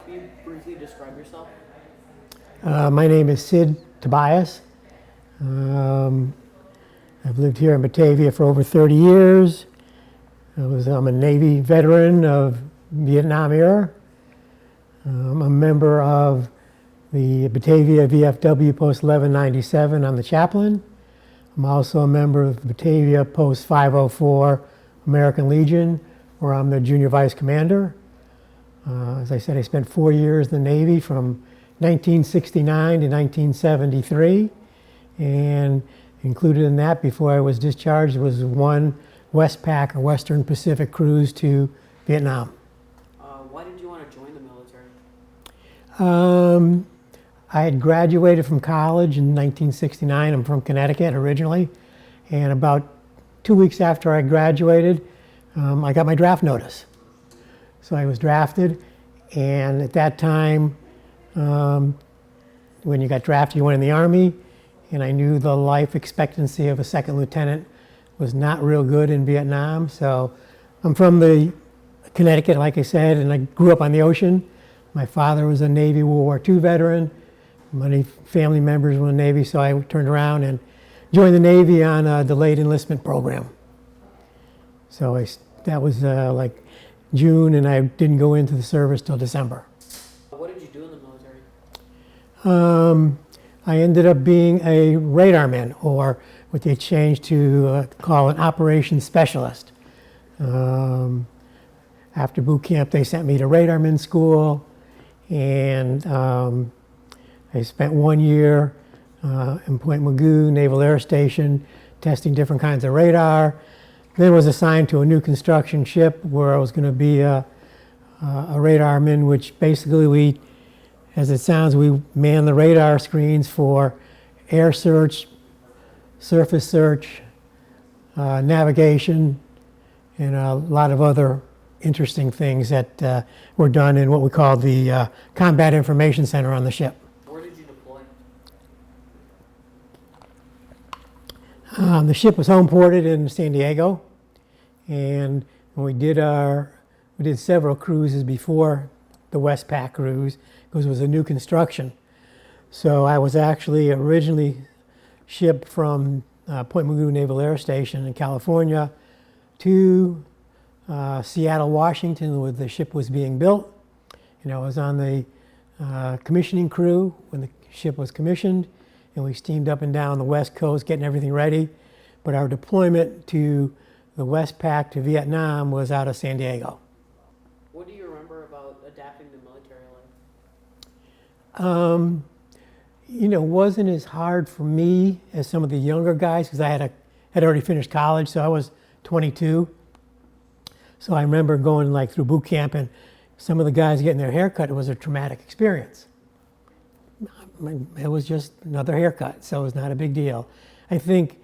Can you briefly describe yourself? My name is Sid Tobias. Um, I've lived here in Batavia for over 30 years. I'm a Navy veteran of Vietnam era. I'm a member of the Batavia VFW Post 1197. I'm the chaplain. I'm also a member of Batavia Post 504 American Legion, where I'm the junior vice commander. As I said, I spent 4 years in the Navy from 1969 to 1973, and included in that before I was discharged was one Westpac or Western Pacific cruise to Vietnam. Why did you want to join the military? I had graduated from college in 1969. I'm from Connecticut originally, and about 2 weeks after I graduated, I got my draft notice. So I was drafted, and at that time, when you got drafted, you went in the Army, and I knew the life expectancy of a second lieutenant was not real good in Vietnam. So I'm from the Connecticut, like I said, and I grew up on the ocean. My father was a Navy World War II veteran. Many family members were in the Navy, so I turned around and joined the Navy on a delayed enlistment program. So that was like June, and I didn't go into the service till December. What did you do in the military? I ended up being a radarman, or what they changed to call an operations specialist. After boot camp, they sent me to radarman school, and I spent 1 year in Point Mugu Naval Air Station testing different kinds of radar. Then was assigned to a new construction ship where I was going to be a radarman, which basically we, as it sounds, we man the radar screens for air search, surface search, navigation, and a lot of other interesting things that were done in what we call the Combat Information Center on the ship. Where did you deploy? The ship was home ported in San Diego, and when we did several cruises before the Westpac cruise, because it was a new construction. So I was actually originally shipped from Point Mugu Naval Air Station in California to Seattle, Washington, where the ship was being built. And I was on the commissioning crew when the ship was commissioned, and we steamed up and down the West Coast getting everything ready. But our deployment to the Westpac to Vietnam was out of San Diego. What do you remember about adapting to military life? It wasn't as hard for me as some of the younger guys, because I had already finished college, so I was 22. So I remember going like through boot camp, and some of the guys getting their haircut, it was a traumatic experience. It was just another haircut, so it was not a big deal. I think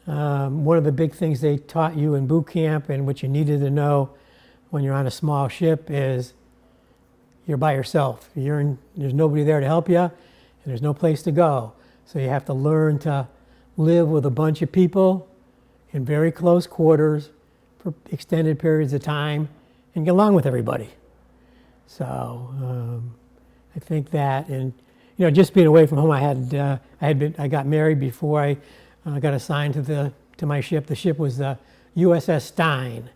one of the big things they taught you in boot camp, and what you needed to know when you're on a small ship, is you're by yourself. There's nobody there to help you, and there's no place to go. So you have to learn to live with a bunch of people in very close quarters for extended periods of time and get along with everybody. So I think that, and just being away from home, I got married before I got assigned to my ship. The ship was the USS Stein,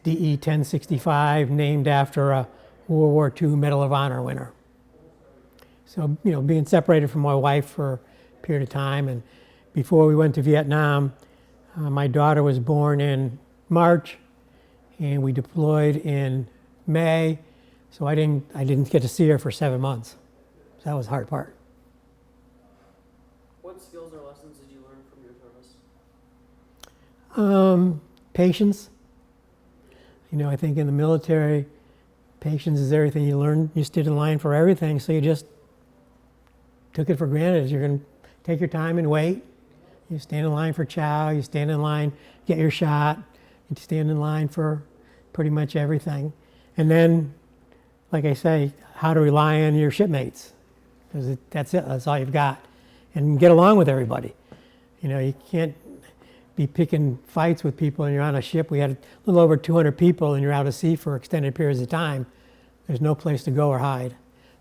DE 1065, named after a World War II Medal of Honor winner. So being separated from my wife for a period of time, and before we went to Vietnam, my daughter was born in March, and we deployed in May. So I didn't get to see her for 7 months. So that was the hard part. What skills or lessons did you learn from your service? Patience. I think in the military, patience is everything. You learn, you stood in line for everything, so you just took it for granted. You're going to take your time and wait. You stand in line for chow, you stand in line, get your shot, you stand in line for pretty much everything. And then, like I say, how to rely on your shipmates, because that's it, that's all you've got. And get along with everybody. You can't be picking fights with people and you're on a ship. We had a little over 200 people and you're out at sea for extended periods of time. There's no place to go or hide.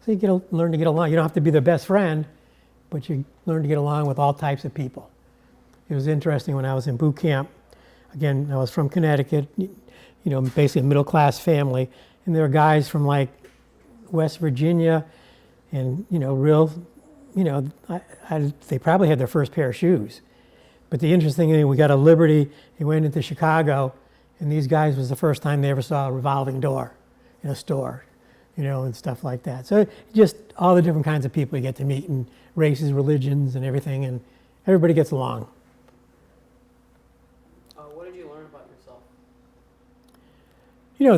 So you learn to get along. You don't have to be their best friend, but you learn to get along with all types of people. It was interesting when I was in boot camp. Again, I was from Connecticut, basically a middle-class family, and there were guys from like West Virginia, and they probably had their first pair of shoes. But the interesting thing, we got a Liberty, they went into Chicago, and these guys was the first time they ever saw a revolving door in a store, and stuff like that. So just all the different kinds of people you get to meet, and races, religions, and everything, and everybody gets along. What did you learn about yourself?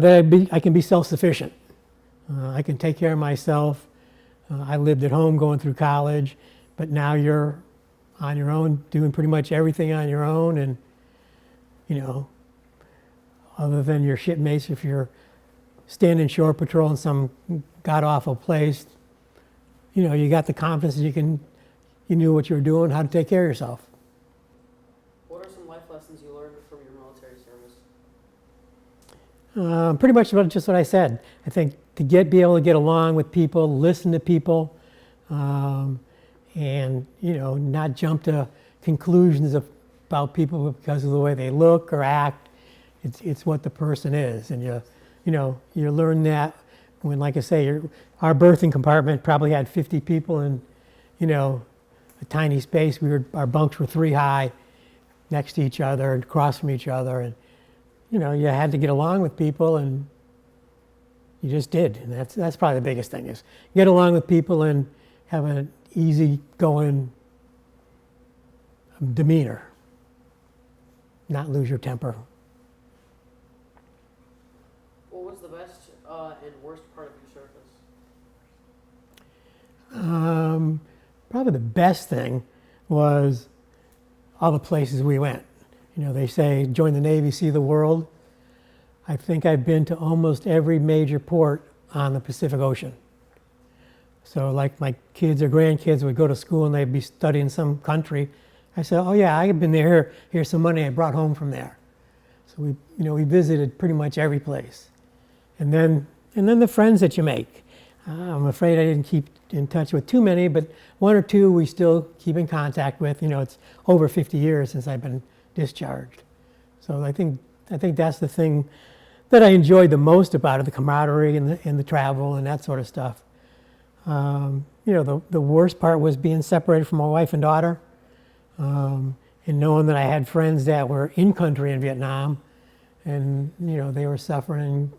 That I can be self-sufficient. I can take care of myself. I lived at home going through college, but now you're on your own, doing pretty much everything on your own, and other than your shipmates, if you're standing shore patrol in some god-awful place, you got the confidence that you knew what you were doing, how to take care of yourself. What are some life lessons you learned from your military service? Pretty much about just what I said. I think to be able to get along with people, listen to people, and not jump to conclusions about people because of the way they look or act. It's what the person is, and you learn that when, like I say, our berthing compartment probably had 50 people in a tiny space. Our bunks were 3 high, next to each other and across from each other, and you had to get along with people, and you just did. And that's probably the biggest thing, is get along with people and have an easy-going demeanor, not lose your temper. What was the best and worst part of your service? Probably the best thing was all the places we went. They say, join the Navy, see the world. I think I've been to almost every major port on the Pacific Ocean. So like my kids or grandkids would go to school and they'd be studying some country. I said, oh yeah, I've been there. Here's some money I brought home from there. So we visited pretty much every place. And then the friends that you make. I'm afraid I didn't keep in touch with too many, but 1 or 2 we still keep in contact with. It's over 50 years since I've been discharged. So I think that's the thing that I enjoyed the most about it, the camaraderie and the travel and that sort of stuff. The worst part was being separated from my wife and daughter, and knowing that I had friends that were in country in Vietnam, and they were suffering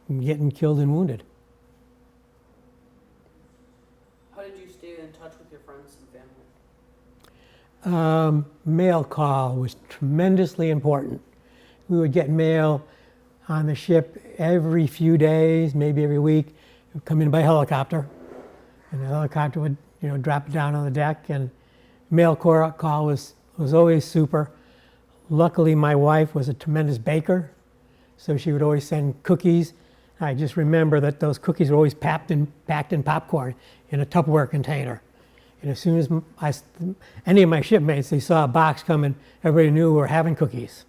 and getting killed and wounded. How did you stay in touch with your friends and family? Mail call was tremendously important. We would get mail on the ship every few days, maybe every week. It would come in by helicopter, and the helicopter would drop it down on the deck, and mail call was always super. Luckily, my wife was a tremendous baker, so she would always send cookies. I just remember that those cookies were always packed in popcorn in a Tupperware container. And as soon as any of my shipmates, they saw a box coming, everybody knew we were having cookies.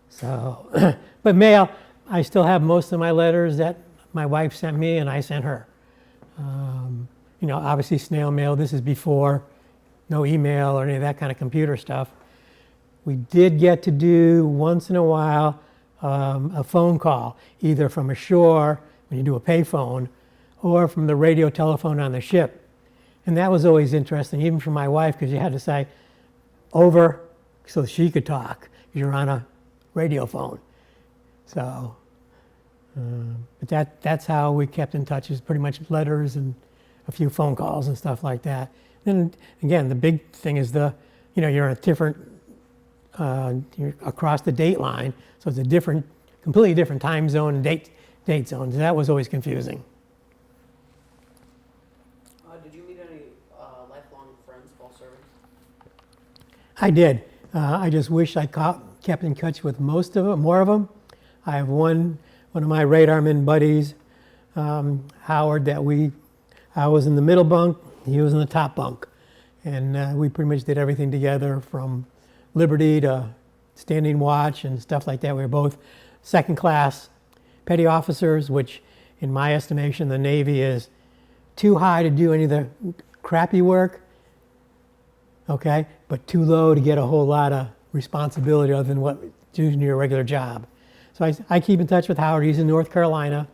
So, but mail, I still have most of my letters that my wife sent me and I sent her. Obviously snail mail, this is before, no email or any of that kind of computer stuff. We did get to do once in a while a phone call, either from ashore, when you do a payphone, or from the radio telephone on the ship. And that was always interesting, even for my wife, because you had to say, over, so she could talk. You're on a radio phone. So, but that's how we kept in touch, is pretty much letters and a few phone calls and stuff like that. And again, the big thing is you're in a different, you're across the date line, so it's a completely different time zone and date zones. And that was always confusing. Did you meet any lifelong friends while serving? I did. I just wish I kept in touch with more of them. I have one of my radarman buddies, Howard, that I was in the middle bunk, he was in the top bunk. And we pretty much did everything together, from Liberty to standing watch and stuff like that. We were both second class petty officers, which in my estimation, the Navy is too high to do any of the crappy work, okay, but too low to get a whole lot of responsibility other than what doing your regular job. So I keep in touch with Howard. He's in North Carolina.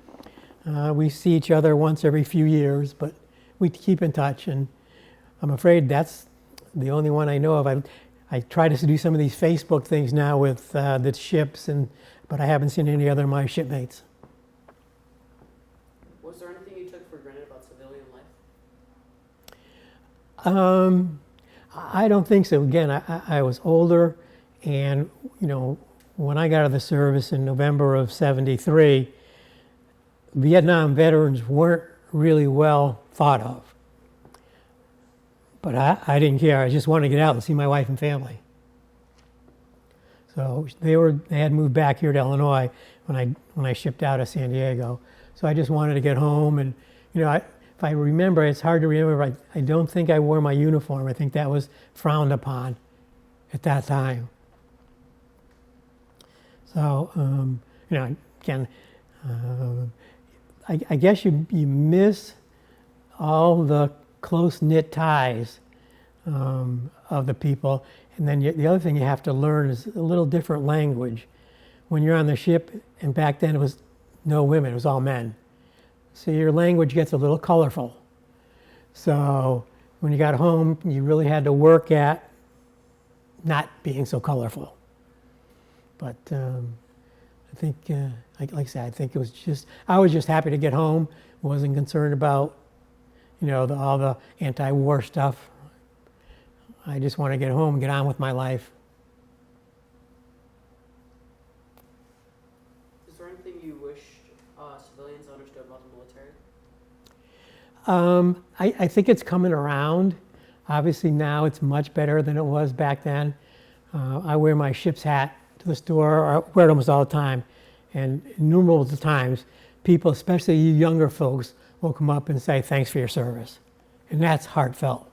We see each other once every few years, but we keep in touch, and I'm afraid that's the only one I know of. I try to do some of these Facebook things now with the ships, but I haven't seen any other of my shipmates. Was there anything you took for granted about civilian life? I don't think so. Again, I was older, and when I got out of the service in November of '73, Vietnam veterans weren't really well thought of. But I didn't care. I just wanted to get out and see my wife and family. So they had moved back here to Illinois when I shipped out of San Diego. So I just wanted to get home, and if I remember, it's hard to remember. I don't think I wore my uniform. I think that was frowned upon at that time. So again, I guess you miss all the close-knit ties of the people. And then the other thing you have to learn is a little different language. When you're on the ship, and back then it was no women, it was all men. So your language gets a little colorful. So when you got home, you really had to work at not being so colorful. But I think, like I said, I think I was just happy to get home. Wasn't concerned about all the anti-war stuff. I just want to get home and get on with my life. Is there anything you wish civilians understood about the military? I think it's coming around. Obviously now it's much better than it was back then. I wear my ship's hat to the store. I wear it almost all the time. And innumerable times, people, especially you younger folks, will come up and say, thanks for your service. And that's heartfelt.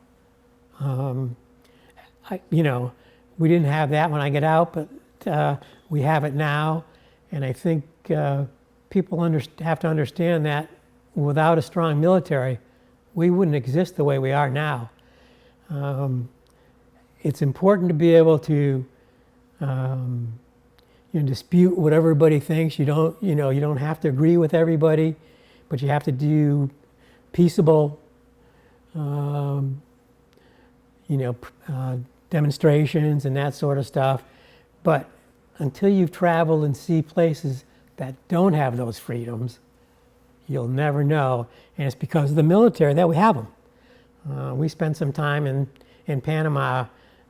We didn't have that when I get out, but we have it now. And I think people have to understand that without a strong military, we wouldn't exist the way we are now. It's important to be able to dispute what everybody thinks. You don't have to agree with everybody, but you have to do peaceable, demonstrations and that sort of stuff. But until you've traveled and see places that don't have those freedoms, you'll never know. And it's because of the military that we have them. We spent some time in Panama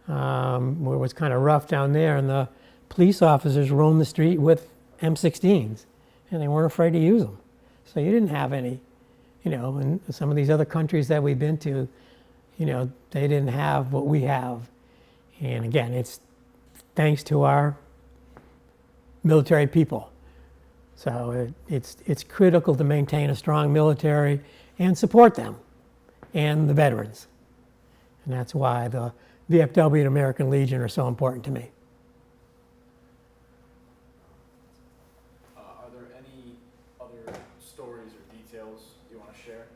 where it was kind of rough down there, and the police officers roamed the street with M16s, and they weren't afraid to use them. So you didn't have any, in some of these other countries that we've been to, they didn't have what we have. And again, it's thanks to our military people. So it's critical to maintain a strong military and support them and the veterans. And that's why the VFW and American Legion are so important to me. Are there any other stories or details you want to share?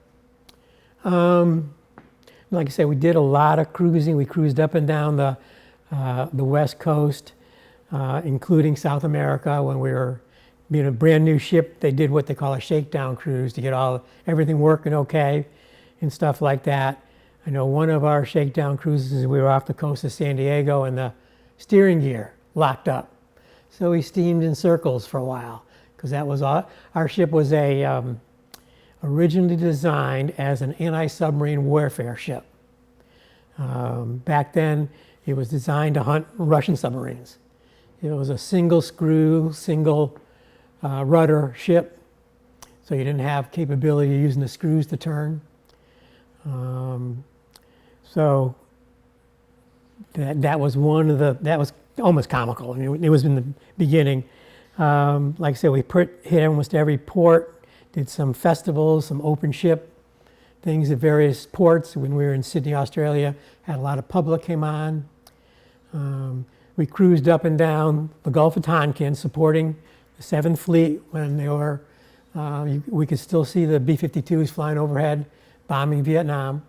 Like I said, we did a lot of cruising. We cruised up and down the West Coast, including South America. When we were being a brand new ship, they did what they call a shakedown cruise to get everything working okay and stuff like that. I know one of our shakedown cruises, we were off the coast of San Diego and the steering gear locked up. So we steamed in circles for a while because that was our ship was originally designed as an anti-submarine warfare ship. Back then, it was designed to hunt Russian submarines. It was a single screw, single rudder ship, so you didn't have capability of using the screws to turn. So that was that was almost comical. I mean, it was in the beginning. Like I said, we hit almost every port, did some festivals, some open ship things at various ports. When we were in Sydney, Australia, had a lot of public came on. We cruised up and down the Gulf of Tonkin supporting the 7th Fleet when they were We could still see the B-52s flying overhead, bombing Vietnam.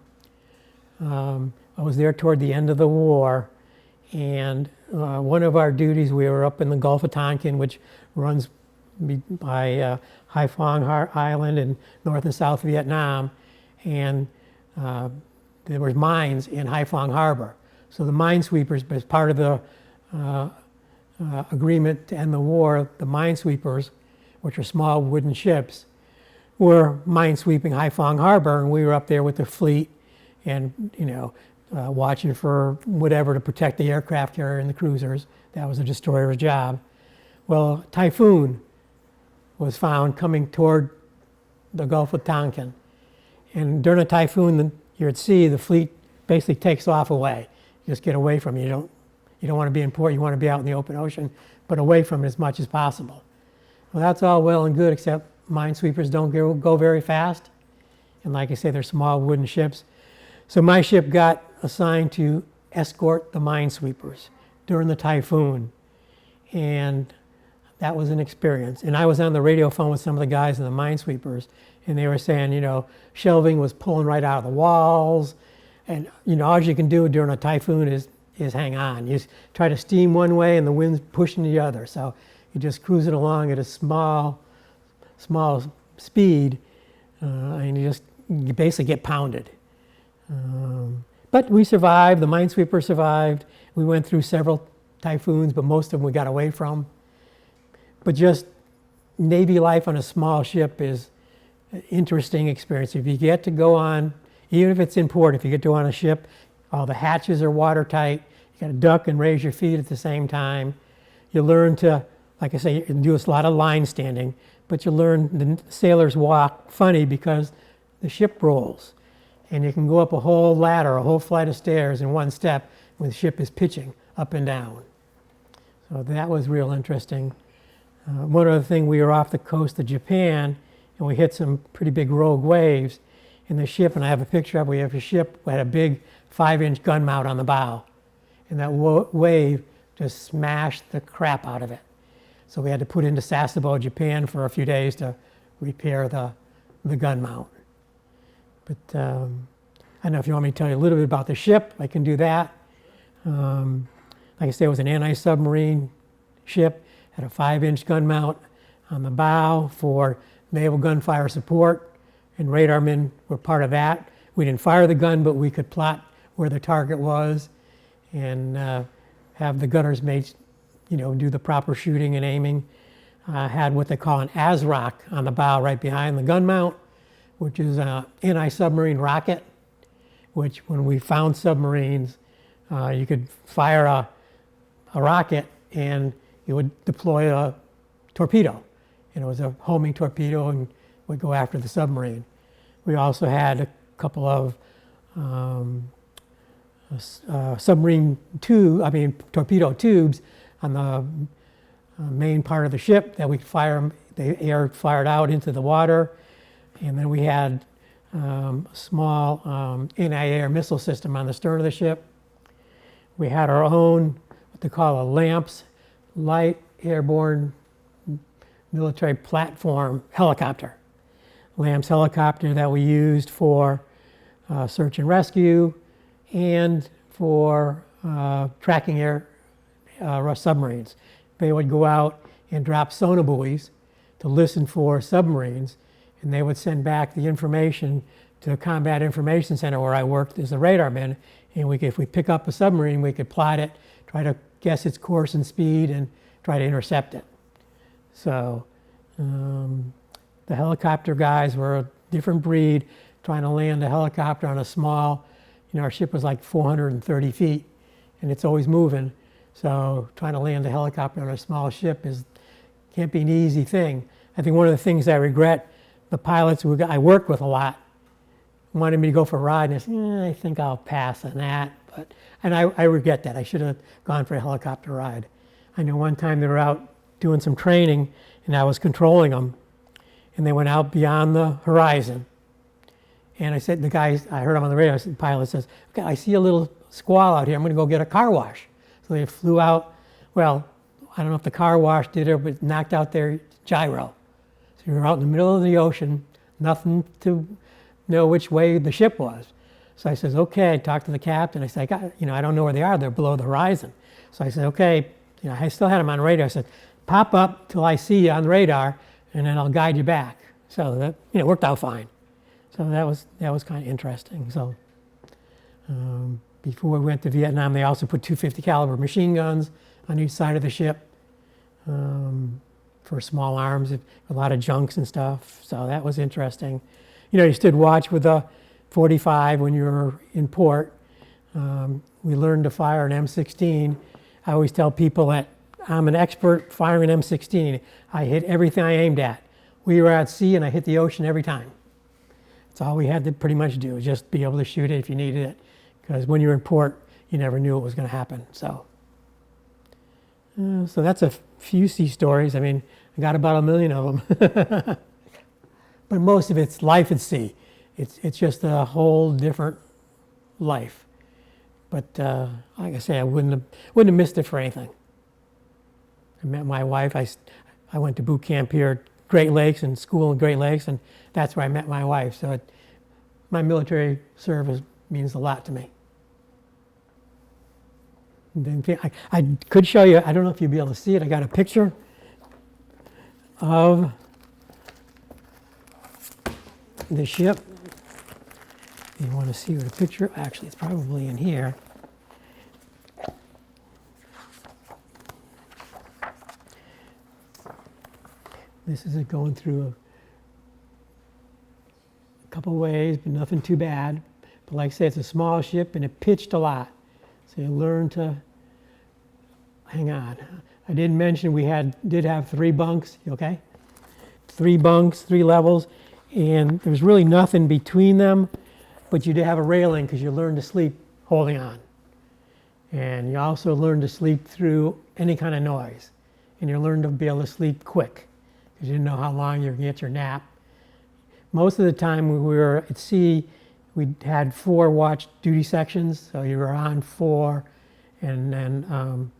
I was there toward the end of the war, and one of our duties, we were up in the Gulf of Tonkin, which runs by Haiphong Island in North and South Vietnam, and there were mines in Haiphong Harbor. So the minesweepers, as part of the agreement to end the war, the minesweepers, which are small wooden ships, were minesweeping Haiphong Harbor, and we were up there with the fleet and, watching for whatever to protect the aircraft carrier and the cruisers. That was a destroyer's job. Well, a typhoon was found coming toward the Gulf of Tonkin. And during a typhoon, you're at sea, the fleet basically takes off away. You just get away from it. You don't want to be in port, you want to be out in the open ocean, but away from it as much as possible. Well, that's all well and good, except minesweepers don't go very fast. And like I say, they're small wooden ships. So my ship got assigned to escort the minesweepers during the typhoon. And that was an experience. And I was on the radio phone with some of the guys in the minesweepers, and they were saying, shelving was pulling right out of the walls. And, all you can do during a typhoon is hang on. You try to steam one way and the wind's pushing the other. So you're just cruising along at a small speed, and you basically get pounded. But we survived, the minesweeper survived. We went through several typhoons, but most of them we got away from. But just Navy life on a small ship is an interesting experience. If you get to go on, even if it's in port, if you get to go on a ship, all the hatches are watertight. You got to duck and raise your feet at the same time. You learn to, like I say, you do a lot of line standing, but you learn the sailors walk funny because the ship rolls. And you can go up a whole ladder, a whole flight of stairs in one step when the ship is pitching up and down. So that was real interesting. One other thing, we were off the coast of Japan, and we hit some pretty big rogue waves. And the ship, and I have a picture of it, we have a ship that had a big 5-inch gun mount on the bow. And that wave just smashed the crap out of it. So we had to put into Sasebo, Japan for a few days to repair the gun mount. But I don't know if you want me to tell you a little bit about the ship, I can do that. Like I say, it was an anti-submarine ship, had a 5-inch gun mount on the bow for naval gunfire support, and radarmen were part of that. We didn't fire the gun, but we could plot where the target was and have the gunners do the proper shooting and aiming. Had what they call an ASROC on the bow right behind the gun mount, which is an anti-submarine rocket, which when we found submarines, you could fire a rocket and it would deploy a torpedo. And it was a homing torpedo and would go after the submarine. We also had a couple of torpedo tubes on the main part of the ship that we could fire, the air fired out into the water. And then we had a small anti-air missile system on the stern of the ship. We had our own, what they call a LAMPS, light airborne military platform helicopter. LAMPS helicopter that we used for search and rescue and for tracking air submarines. They would go out and drop sonobuoys to listen for submarines, and they would send back the information to the Combat Information Center where I worked as a radarman. And if we pick up a submarine, we could plot it, try to guess its course and speed, and try to intercept it. So the helicopter guys were a different breed, trying to land a helicopter on a small, our ship was like 430 feet, and it's always moving. So trying to land a helicopter on a small ship can't be an easy thing. I think one of the things I regret, the pilots who I worked with a lot wanted me to go for a ride, and I said, I think I'll pass on that. And I regret that. I should have gone for a helicopter ride. I know one time they were out doing some training, and I was controlling them, and they went out beyond the horizon. And I said, I heard him on the radio, the pilot says, okay, I see a little squall out here, I'm gonna go get a car wash. So they flew out, well, I don't know if the car wash did it, but knocked out their gyro. So we were out in the middle of the ocean, nothing to know which way the ship was. So I says, okay, I talked to the captain. I said, I don't know where they are. They're below the horizon. So I said, okay, I still had them on radar. I said, pop up till I see you on the radar, and then I'll guide you back. So that, worked out fine. So that was kind of interesting. So before we went to Vietnam, they also put 250 caliber machine guns on each side of the ship for small arms, a lot of junks and stuff. So that was interesting. You stood watch with a 45 when you were in port. We learned to fire an M16. I always tell people that I'm an expert firing an M16. I hit everything I aimed at. We were at sea and I hit the ocean every time. That's all we had to pretty much do, just be able to shoot it if you needed it. Because when you were in port, you never knew what was going to happen. So that's a few sea stories. I mean, I got about 1 million of them. But most of it's life at sea. It's just a whole different life. But like I say, I wouldn't have missed it for anything. I met my wife. I went to boot camp here at Great Lakes and school in Great Lakes, and that's where I met my wife. So my military service means a lot to me. And then I could show you, I don't know if you'll be able to see it. I got a picture of the ship. You want to see what the picture, actually it's probably in here. This is it going through a couple ways, but nothing too bad. But like I say, it's a small ship and it pitched a lot. So you learn to, hang on. I didn't mention we did have 3 bunks, okay? 3 bunks, 3 levels, and there was really nothing between them, but you did have a railing because you learned to sleep holding on. And you also learned to sleep through any kind of noise. And you learned to be able to sleep quick because you didn't know how long you were going to get your nap. Most of the time when we were at sea, we had 4 watch duty sections, so you were on 4 and then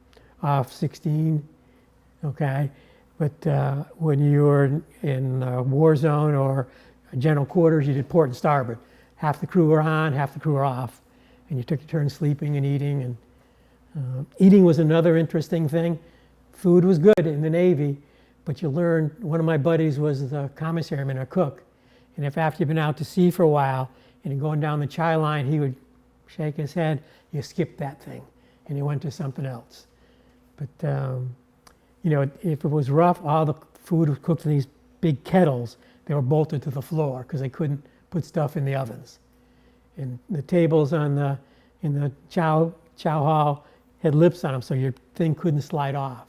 off 16, okay? But when you were in a war zone or general quarters, you did port and starboard. Half the crew were on, half the crew were off, and you took your turn sleeping and eating. And eating was another interesting thing. Food was good in the Navy, but you learned, one of my buddies was the commissaryman or cook, and if after you've been out to sea for a while, and you're going down the chai line, he would shake his head, you skipped that thing, and you went to something else. But, if it was rough, all the food was cooked in these big kettles. They were bolted to the floor because they couldn't put stuff in the ovens. And the tables in the chow hall had lips on them, so your thing couldn't slide off.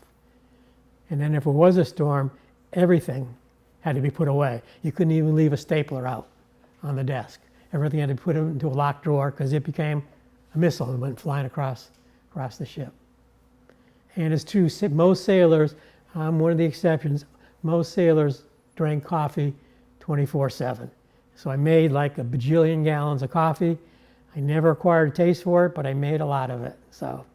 And then if it was a storm, everything had to be put away. You couldn't even leave a stapler out on the desk. Everything had to be put into a locked drawer because it became a missile and went flying across the ship. And it's true, most sailors, I'm one of the exceptions, most sailors drank coffee 24/7. So I made like a bajillion gallons of coffee. I never acquired a taste for it, but I made a lot of it, so.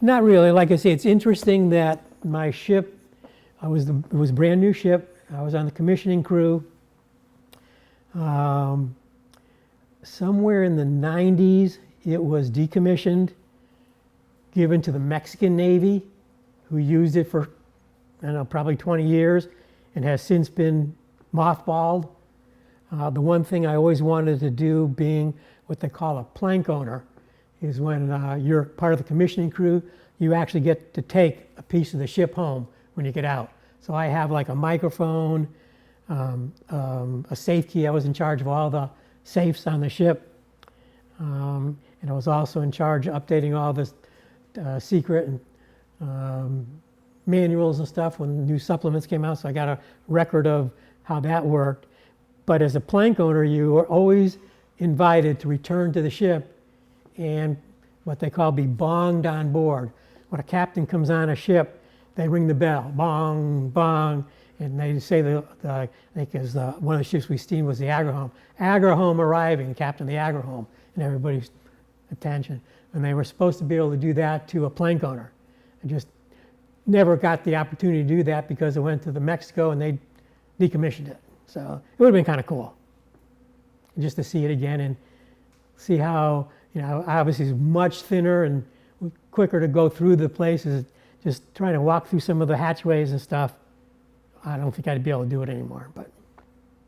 Not really. Like I say, it's interesting that my ship, it was a brand new ship. I was on the commissioning crew. Somewhere in the 90s, it was decommissioned, given to the Mexican Navy, who used it for, I don't know, probably 20 years, and has since been mothballed. The one thing I always wanted to do, being what they call a plank owner, is when you're part of the commissioning crew, you actually get to take a piece of the ship home when you get out. So I have like a microphone, a safe key. I was in charge of all the safes on the ship. And I was also in charge of updating all the secret and manuals and stuff when new supplements came out. So I got a record of how that worked. But as a plank owner, you were always invited to return to the ship and what they call be bonged on board. When a captain comes on a ship, they ring the bell, bong, bong, and they say because one of the ships we steamed was the Agrahome. Agrahome arriving, Captain the Agrahome, and everybody's attention. And they were supposed to be able to do that to a plank owner. just never got the opportunity to do that because I went to the Mexico and they decommissioned it. So it would have been kind of cool just to see it again and see how, obviously it's much thinner and quicker to go through the places. Just trying to walk through some of the hatchways and stuff, I don't think I'd be able to do it anymore. But